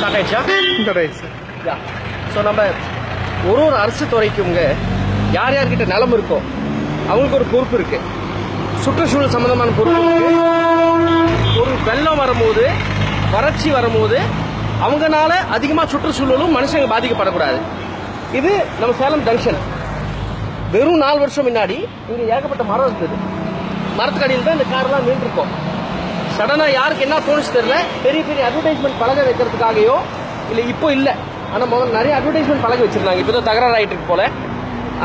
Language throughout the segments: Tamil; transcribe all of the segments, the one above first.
ஸ்டார்ட் ஆயிடுச்சா? ஸ்டார்ட் ஆயிடுச்சு. ஸோ நம்ம ஒரு அரசு துறைக்குங்க யார் யார்கிட்ட நிலம் இருக்கோ அவங்களுக்கு ஒரு பொறுப்பு இருக்கு. சுற்றுச்சூழல் சம்பந்தமான பொறுப்பு இருக்கு. ஒரு வெள்ளம் வரும்போது, வறட்சி வரும்போது அவங்கனால அதிகமாக சுற்றுச்சூழலும் மனுஷங்க பாதிக்கப்படக்கூடாது. இது நம்ம சேலம் ஜங்ஷன். வெறும் 4 வருஷம் முன்னாடி இங்க ஏகப்பட்ட மரம் இருந்தது. மரத்துக்கு அடியில் தான் இந்த கார்லாம் நின்றுருக்கோம். சடனாக யாருக்கு என்ன தோணுச்சு தெரியல, பெரிய பெரிய அட்வர்டைஸ்மெண்ட் பலகை வைக்கிறதுக்காகயோ இல்லை, இப்போ இல்லை. ஆனால் முதல்ல நிறைய அட்வர்டைஸ்மெண்ட் பலகை வச்சிருந்தாங்க. இப்போ தான் தகராறு ஆகிட்டு இருக்கு போல.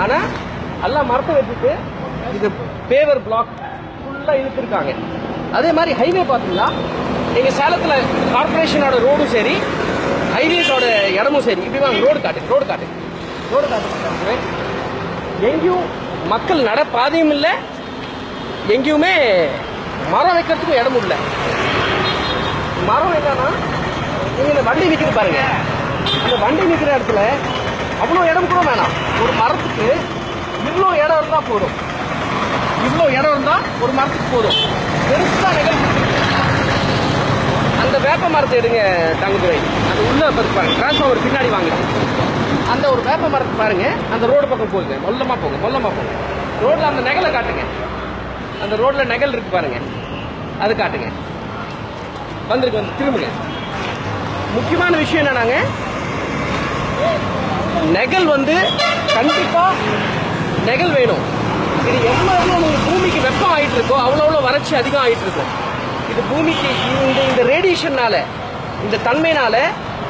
ஆனால் எல்லாம் மரத்தை வச்சுட்டு இது பேவர் பிளாக் ஃபுல்லாக இழுத்துருக்காங்க. அதே மாதிரி ஹைவே பார்த்தீங்களா, எங்கள் சேலத்தில் கார்பரேஷனோட ரோடும் சரி, ஹைவேஸோட இடமும் சரி. இப்படி வாங்க, ரோடு காட்டு. எங்கேயும் மக்கள் நட பாதையும் இல்லை, எங்கேயுமே மரம் வைக்கிறதுக்கும் இடமும் இல்லை. மரம் என்னன்னா, நீங்க இந்த வண்டி நிற்கிறது பாருங்க, அந்த வண்டி நிற்கிற இடத்துல அவ்வளோ இடம் கூட வேணாம். ஒரு மரத்துக்கு இவ்வளோ இடம் இருந்தால் போதும். இவ்வளோ இடம் இருந்தால் ஒரு மரத்துக்கு போதும். பெருசா நிகழ்ச்சி அந்த வேப்ப மரத்தை எடுங்க தங்கதுரை, அது உள்ள பாருங்க, டிரான்ஸ்ஃபார்மர் பின்னாடி வாங்க. அந்த ஒரு வேப்ப மரத்தை பாருங்க, அந்த ரோடு பக்கம் போகுங்க, மொல்லமா போங்க. ரோட்ல அந்த நெகலை காட்டுங்க. அந்த ரோட்ல நெகல் இருக்கு பாருங்க, அது காட்டுங்க. வந்து திரும்புங்க. முக்கியமான விஷயம் என்னன்னாங்க, நெகல் கண்டிப்பா நெகல் வேணும். இது எவ்வளவு உங்களுக்கு பூமிக்கு வெப்பம் ஆயிட்டு இருக்கோ அவ்வளோ வறட்சி அதிகம் ஆயிட்டு இருக்கும். இது பூமிக்கு இந்த ரேடியேஷன்னால, இந்த தன்மையினால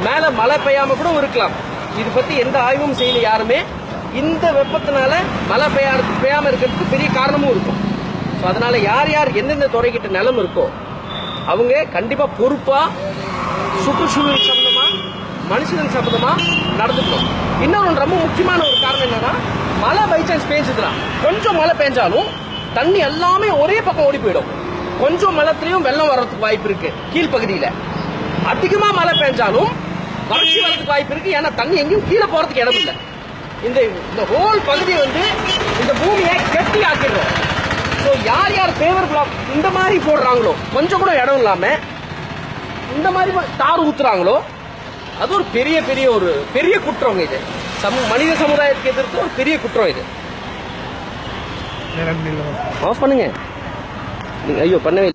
மேல மழை பெய்யாம கூட இருக்கலாம். இது பத்தி எந்த ஆய்வும் செய்யல யாருமே. இந்த வெப்பத்தினால மழை பெய்யாம இருக்கிறதுக்கு பெரிய காரணமும் இருக்கும். ஸோ அதனால யார் எந்தெந்த துறைக்கிட்ட நிலம் இருக்கோ அவங்க கண்டிப்பா பொறுப்பா சுற்றுச்சூழல் சம்பந்தமா, மனுஷன் சம்பந்தமா நடந்துக்கணும். இன்னொரு ரொம்ப முக்கியமான ஒரு காரணம் என்னன்னா, மழை பை சான்ஸ் பெஞ்சதுலாம், கொஞ்சம் மழை பெஞ்சாலும் தண்ணி எல்லாமே ஒரே பக்கம் ஓடி போயிடும். கொஞ்சம் மழத்திலையும் வெள்ளம் வர்றதுக்கு வாய்ப்பு இருக்கு. கீழ்பகுதியில அதிகமா மழை பெஞ்சாலும் வறட்சி வரதுக்கு வாய்ப்பு இருக்கு. ஏன்னா தண்ணி எங்கேயும் கீழே போறதுக்கு இடம் இல்லை. இந்த ஹோல் பகுதி இந்த பூமியை கெட்டி ஆக்கிடுறோம். ஸோ யார் பேவர் பிளாக் இந்த மாதிரி போடுறாங்களோ, கொஞ்சம் கூட இடம் இல்லாம இந்த மாதிரி தார் ஊத்துறாங்களோ, அது ஒரு பெரிய குற்றம். இது மனித சமுதாயத்துக்கு எதிர்த்து ஒரு பெரிய குற்றம். இது ஆஃப் பண்ணுங்க. ஐயோ பண்ணவே